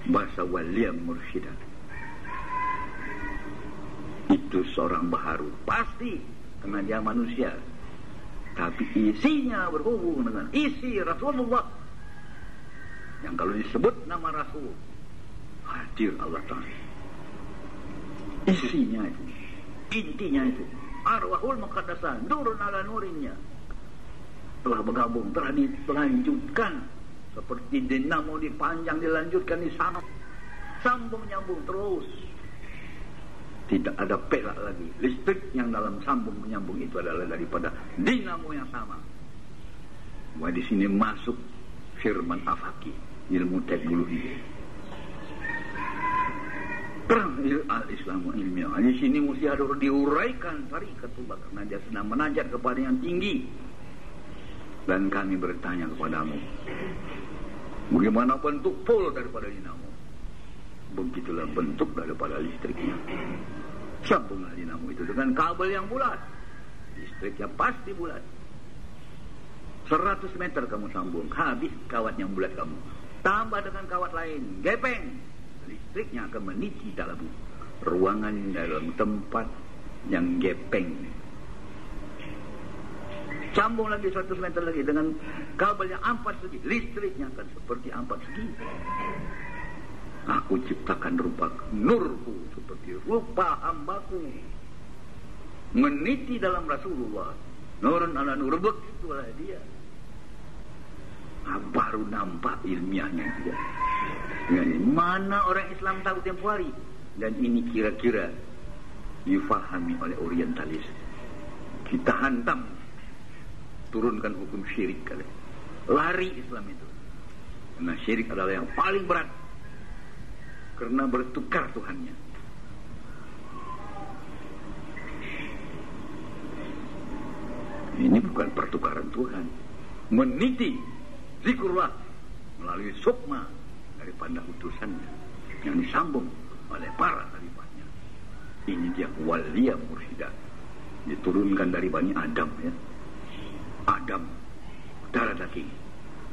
bahasa waliya mursyida. Itu seorang baharu pasti karena dia manusia, tapi isinya berhubung dengan isi Rasulullah yang kalau disebut nama Rasul hadir Allah Ta'ala. Isinya itu, intinya itu arwahul muqaddasah nurun ala nurinnya telah bergabung, telah dilanjutkan seperti dinamo dipanjang, dilanjutkan di sana, sambung nyambung terus, tidak ada pelak lagi. Listrik yang dalam sambung menyambung itu adalah daripada dinamo yang sama. Wah, di sini masuk firman afaki, ilmu teknologi. Perang al-Islamu ilmiah. Di sini mesti harus diuraikan tarikatullah karena dia sedang menajat kepada yang tinggi. Dan kami bertanya kepadamu, bagaimana bentuk pol daripada dinamo? Begitulah bentuk daripada listriknya. Sambunglah dinamo itu dengan kabel yang bulat, listriknya pasti bulat. 100 meter kamu sambung, habis kawat yang bulat kamu. Tambah dengan kawat lain, gepeng, listriknya akan meniti dalam ruangan, dalam tempat yang gepeng. Sambung lagi 100 meter lagi dengan kabel yang 4 segi, listriknya akan seperti 4 segi. Aku ciptakan rupa nurku seperti rupa hambaku, meniti dalam Rasulullah, nurun ala nur, begitulah dia. Baru nampak ilmiahnya dia. Mana orang Islam tahu tempoh hari, dan ini kira-kira difahami oleh orientalis. Kita hantam, turunkan hukum syirik kali. Lari Islam itu. Karena syirik adalah yang paling berat. Karena bertukar Tuhannya. Ini bukan pertukaran Tuhan. Meniti zikrullah melalui sukma daripada utusannya yang disambung oleh para khalifahnya. Ini dia waliya mursyida. Diturunkan dari Bani Adam ya. Adam, darah daging,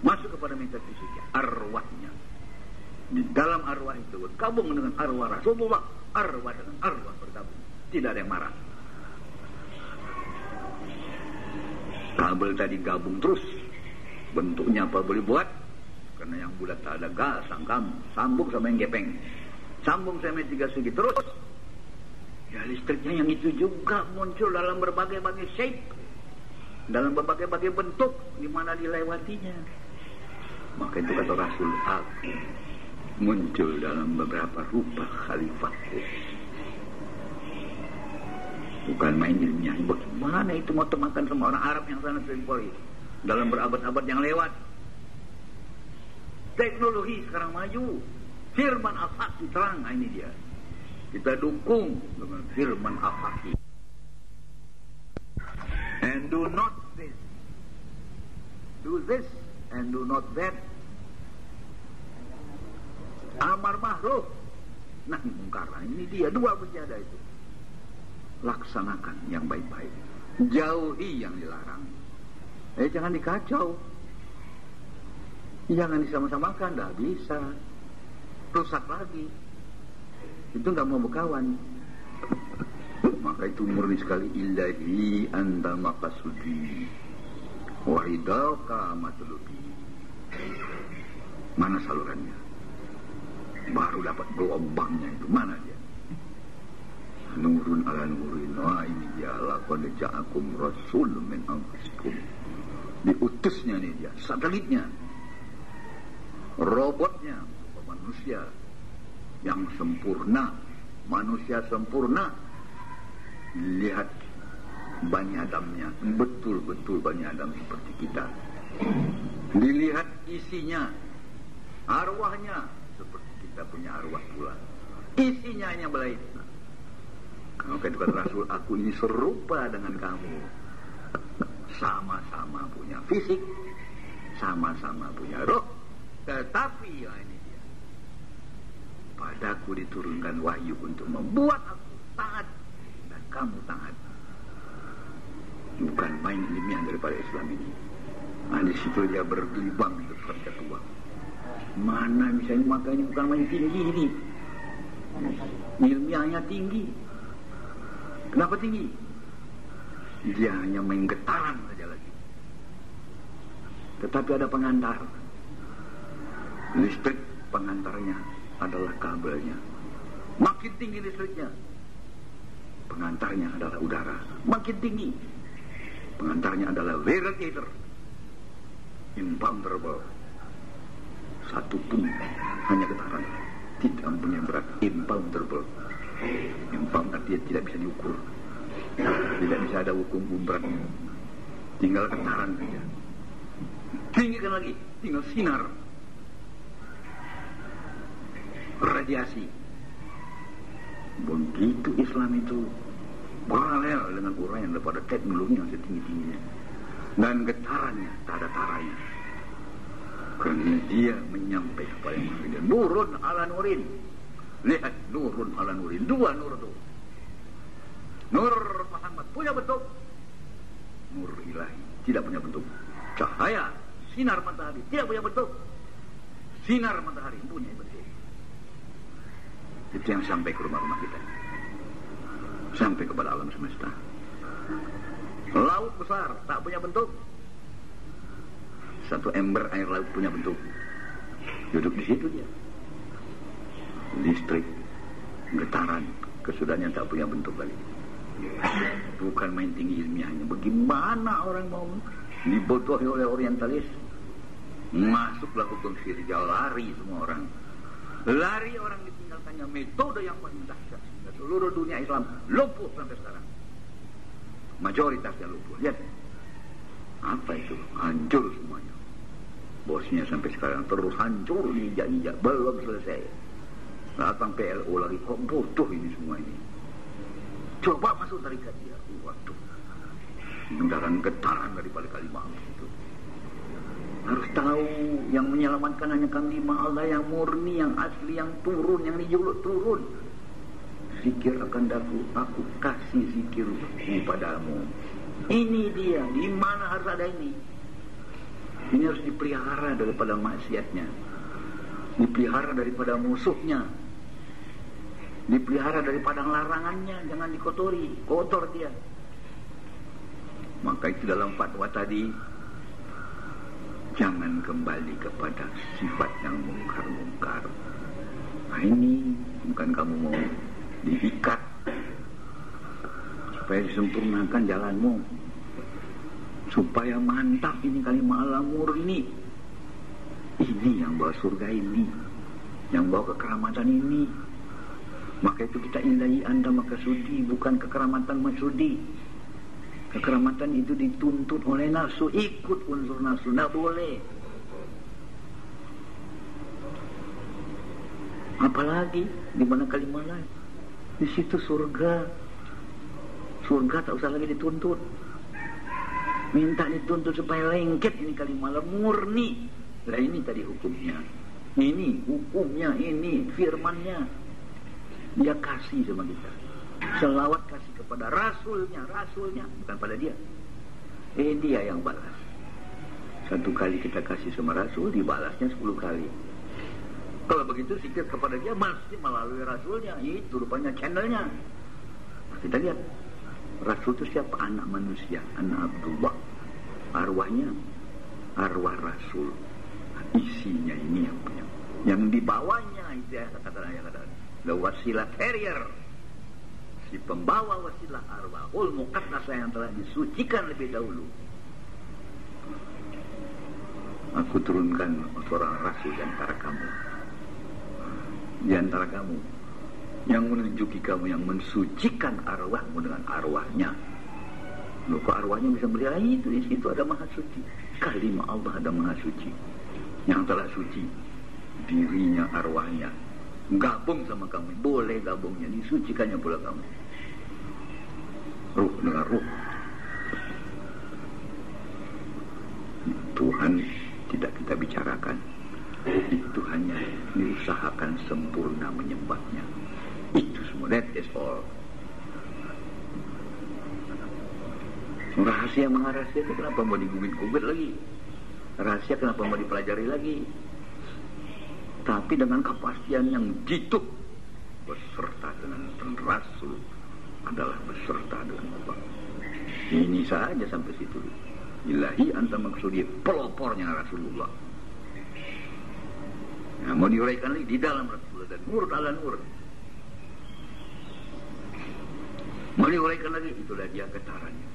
masuk kepada metafisiknya, arwahnya. Di dalam arwah itu bergabung dengan arwah Rasulullah, arwah dengan arwah bergabung, tidak ada yang marah. Kabel tadi gabung terus, bentuknya apa boleh buat? Karena yang bulat tak ada gas, sambung sama yang gepeng, sambung sama yang 3 segi terus. Ya listriknya yang itu juga muncul dalam berbagai-bagai shape, dalam berbagai-bagai bentuk di mana dilewatinya. Maka itu kata Rasul, aku muncul dalam beberapa rupa khalifahku. Bukan main ilmiah. Bagaimana itu mau temakan sama orang Arab yang sana sering dalam berabad-abad yang lewat. Teknologi sekarang maju, firman afaki terang. Nah, ini dia, kita dukung dengan firman afaki. And do not this, do this and do not that. Amar ma'ruf nahi mungkar. Ini dia, 2 mesti ada itu. Laksanakan yang baik-baik, jauhi yang dilarang. Jangan dikacau, jangan disama-samakan, dah bisa rusak lagi. Itu nggak mau berkawan. Maka itu murni sekali, ilahi anta maqasudi waridaka matlubi. Mana salurannya? Baru dapat gelombangnya itu. Mana dia? Nurun ala nurin. Wah, ini dia, laqad ja'akum rasulun min anfusikum. Diutusnya nih dia, satelitnya, robotnya, manusia yang sempurna, manusia sempurna. Lihat Bani Adamnya, betul-betul Bani Adam seperti kita. Dilihat isinya, arwahnya seperti kita punya arwah pula. Isinya hanya belain. Maka itu kata Rasul, aku ini serupa dengan kamu. Sama-sama punya fisik, sama-sama punya roh. Tetapi ya ini dia, padaku diturunkan wahyu untuk membuat aku taat dan kamu taat. Bukan main ilmiah daripada Islam ini. Nah, di situ dia bergelibang itu percatuan. Mana bisa, makanya bukan main tinggi ini. Ilmiahnya tinggi. Kenapa tinggi? Dia hanya main getaran saja lagi. Tetapi ada pengantar. Listrik pengantarnya adalah kabelnya. Makin tinggi listriknya, pengantarnya adalah udara. Makin tinggi, pengantarnya adalah radiator. Imponderable. Satu pun hanya getaran, tidak mempunyai berat. Imponderable. Impound artinya tidak bisa diukur, tidak bisa ada hukum beratnya. Tinggal getaran saja. Tinggikan lagi, tinggal sinar, radiasi. Begitu Islam itu paralel dengan uraian daripada teknologi yang setinggi-tingginya, dan getarannya tak ada taranya. Kerana dia menyampaikan kepada yang maha. Nurun ala nurin. Lihat, nurun ala nurin. Dua nur itu. Nur Muhammad punya bentuk, nur ilahi tidak punya bentuk. Cahaya sinar matahari tidak punya bentuk, sinar matahari punya bentuk. Itu yang sampai ke rumah-rumah kita, sampai kepada alam semesta. Laut besar tak punya bentuk, satu ember air laut punya bentuk, duduk di situ dia. Listrik, getaran, kesudahannya tak punya bentuk lagi. Bukan main tinggi ilmiahnya. Bagaimana orang mau dibodohi oleh orientalis? Masuklah hukum syariah, lari semua orang. Lari orang ditinggalkannya metode yang paling dahsyat. Seluruh dunia Islam lumpuh sampai sekarang. Mayoritasnya lumpuh. Lihat, apa itu? Hancur semuanya. Bosnya sampai sekarang terus hancur, injak-injak, belum selesai. Datang PLO lagi, kok bodoh ini semua ini. Coba masuk tarikat dia, waduh, mendaran getaran daripada kalimat itu. Harus tahu yang menyelamatkan hanya kalimat Allah yang murni, yang asli, yang turun, yang dijuluk turun. Zikir akan aku kasih zikirku padamu. Ini dia, di mana harus ada ini. Ini harus dipelihara daripada maksiatnya, dipelihara daripada musuhnya, dipelihara daripada larangannya, jangan dikotori, kotor dia. Maka itu dalam fatwa tadi, jangan kembali kepada sifat yang mungkar-mungkar. Nah ini bukan kamu mau diikat supaya disempurnakan jalanmu, supaya mantap ini kalimat Allah murni. Ini yang bawa surga ini, yang bawa kekeramatan ini. Maka itu kita indahi Anda maka sudi, bukan kekeramatan maksudi. Kekeramatan itu dituntut oleh nafsu, ikut unsur nafsu, tidak boleh. Apalagi di mana kalimat lain, di situ surga. Surga tak usah lagi dituntut. Minta dituntut supaya lengket ini kalimat murni. Lah ini tadi hukumnya, ini hukumnya, ini firmannya. Dia kasih sama kita. Selawat kasih kepada rasulnya, bukan pada dia. Dia yang balas. Satu kali kita kasih sama rasul, dibalasnya 10 kali. Kalau begitu zikir kepada dia masih melalui rasulnya. Itu rupanya channelnya. Nah, kita lihat rasul itu siapa? Anak manusia, anak Abdullah. Arwahnya arwah rasul. Isinya ini yang punya. Yang dibawanya itu ya kata-kata. The wasilah carrier, si pembawa wasilah arwahul muqaddasah yang telah disucikan lebih dahulu. Aku turunkan seorang rasul di antara kamu, yang menunjuki kamu, yang mensucikan arwahmu dengan arwahnya. Loh, kok arwahnya bisa melihat itu? Di situ ada maha suci. Kalimat Allah ada maha suci, yang telah suci dirinya, arwahnya. Gabung sama kamu, boleh gabungnya, disucikannya pula kamu. Ruh dengan ruh. Tuhan tidak kita bicarakan, itu hanya diusahakan sempurna menyembahnya. Itu semua, that is all. Rahasia mengarahasia itu kenapa mau digubit-gubit lagi? Rahasia kenapa mau dipelajari lagi? tapi dengan kepastian yang jitu, beserta dengan Rasul adalah beserta dengan Allah. Ini saja sampai situ. Ilahi anta maksudi pelopornya Rasulullah. Nah, mau diuraikan lagi di dalam Rasulullah dan nur ala nur. Mau diuraikan lagi, itulah dia getarannya.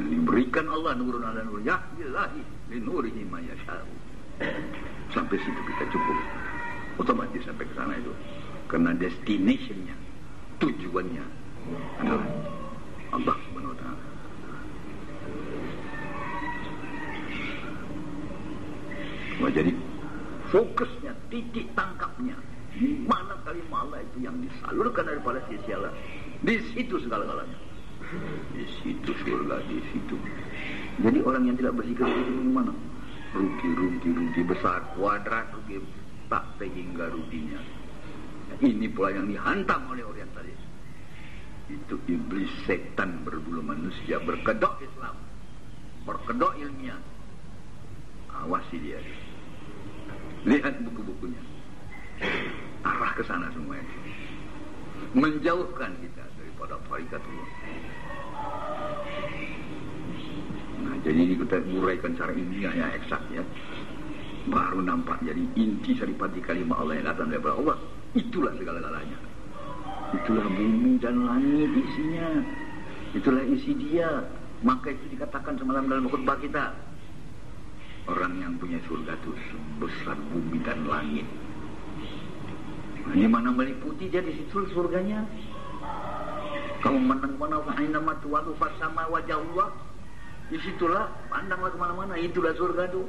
Yang diberikan Allah nurun ala nur. Ya ilahi li nurihi ma yasha'u. Sampai situ kita cukup. Otomatis sampai ke sana itu. Karena destination-nya, tujuannya adalah Allah Subhanahu wa ta'ala. Wah, jadi fokusnya, titik tangkapnya di mana kalimat Allah itu yang disalurkan daripada sisi Allah. Di situ segala-galanya. Di situ surga, di situ. Jadi orang yang tidak berzikir itu gimana? Rugi besar, kuadrat rugi tak hingga ruginya. Ini pula yang dihantam oleh orientalis. Itu iblis setan berbulu manusia, berkedok Islam, berkedok ilmiah. Awasi dia. Lihat buku-bukunya. Arah ke sana semuanya. Menjauhkan kita daripada tarikatullah. Nah, jadi ini kita uraikan secara ilmiah yang eksak ya. Baru nampak jadi inti saripati kalimat Allah yang datang daripada Allah. Itulah segala-galanya. Itulah bumi dan langit isinya. Itulah isi dia. Maka itu dikatakan semalam dalam khutbah kita. Orang yang punya surga itu sebesar bumi dan langit. Nah, di mana meliputi dia di situ surganya. Kamu menang mana fa'ina matuwalu fasama wajah Allah. Di situlah pandanglah kemana-mana. Itulah surga itu.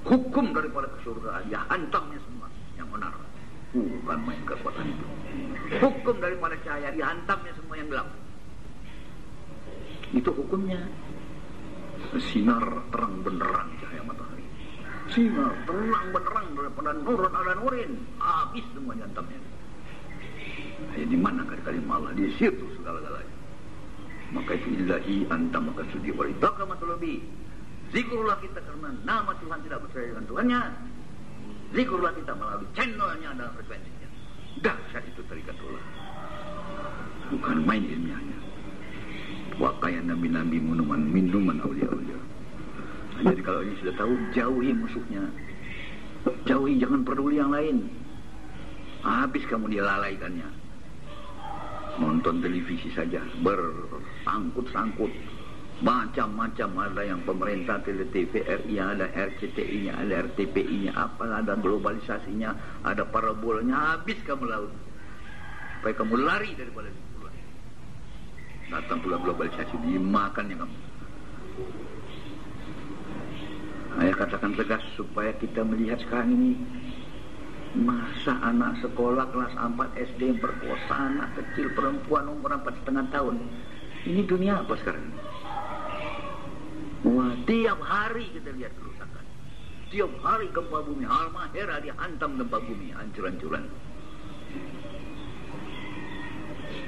Hukum daripada kesurgaan. Ya hantamnya semua yang benar. Bukan main kekuatan itu. Hukum daripada cahaya dihantamnya semua yang gelap. Itu hukumnya. Sinar terang benderang cahaya matahari. Sinar terang benderang daripada nurun ala nurin. Habis semua dihantamnya. Nah, di mana kalimat Allah? Di situ segala-galanya. Maka itu ilahi anta maka sudi waridaka matulubi. Zikrullah kita karena nama Tuhan tidak bersama dengan Tuhannya. Zikrullah kita melalui channelnya dan frekuensinya. Dahsyat itu tarikatullah. Bukan main ilmiahnya. Waqayan nabi-nabi minuman awliya-awliya. Nah, jadi kalau ini sudah tahu, jauhi musuhnya. Jauhi, jangan peduli yang lain. Habis kamu dilalaikannya. Nonton televisi saja, bersangkut-sangkut. Macam-macam, ada yang pemerintah, TVRI, ada RCTI-nya, ada RTPI-nya, apa, ada globalisasinya, ada parabolanya, habis kamu laut. Supaya kamu lari daripada itu. Datang pula globalisasi, dimakannya kamu. Saya katakan tegas supaya kita melihat sekarang ini. Masa anak sekolah kelas 4 SD perkosa anak kecil perempuan umur 4,5 tahun. Ini dunia apa sekarang? Wah, tiap hari kita lihat kerusakan. Tiap hari gempa bumi. Halmahera dihantam gempa bumi, hancur-hancuran.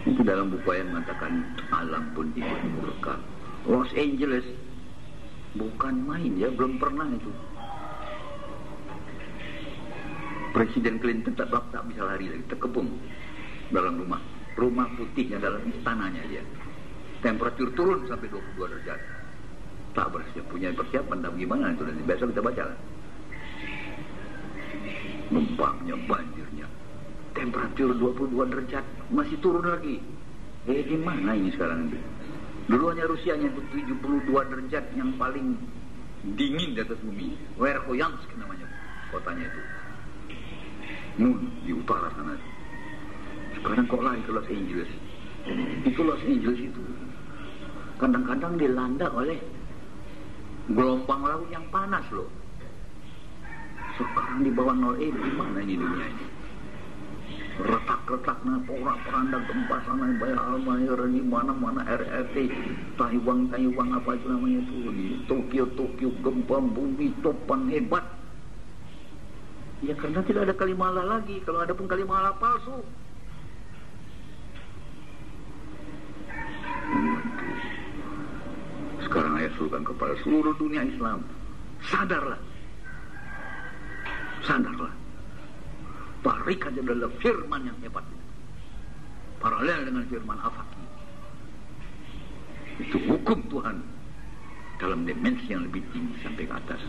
Itu dalam buku yang mengatakan alam pun ikut murka. Los Angeles bukan main ya, belum pernah itu. Presiden Clinton tak bisa lari lagi, terkepung dalam rumah putihnya, dalam istananya dia. Temperatur turun sampai 22 derajat. Tak bersiap, punya persiapan, tak gimana itu nanti besok kita baca lah. Gempanya, banjirnya, temperatur 22 derajat masih turun lagi. Gimana ini sekarang ini? Dulu hanya Rusianya 72 derajat yang paling dingin di atas bumi. Verkhoyansk namanya kotanya itu. Di utara sana. Sekarang kok lari ke Los Angeles. Itu Los Angeles itu kadang-kadang dilanda oleh gelombang laut yang panas loh. Sekarang di bawah 0 gimana ini dunia ini? Retak-retaknya porak-poranda gempa sana bayar Halmahera di mana-mana, RRT Taiwan apa itu namanya itu, di Tokyo gempa bumi topan hebat. Ya karena tidak ada kalimat Allah lagi. Kalau ada pun kalimat Allah palsu. Sekarang saya suruhkan kepada seluruh dunia Islam, sadarlah. Sadarlah. Tarikat adalah firman yang hebat. Paralel dengan firman Afaq. Itu hukum Tuhan dalam dimensi yang lebih tinggi sampai ke atas.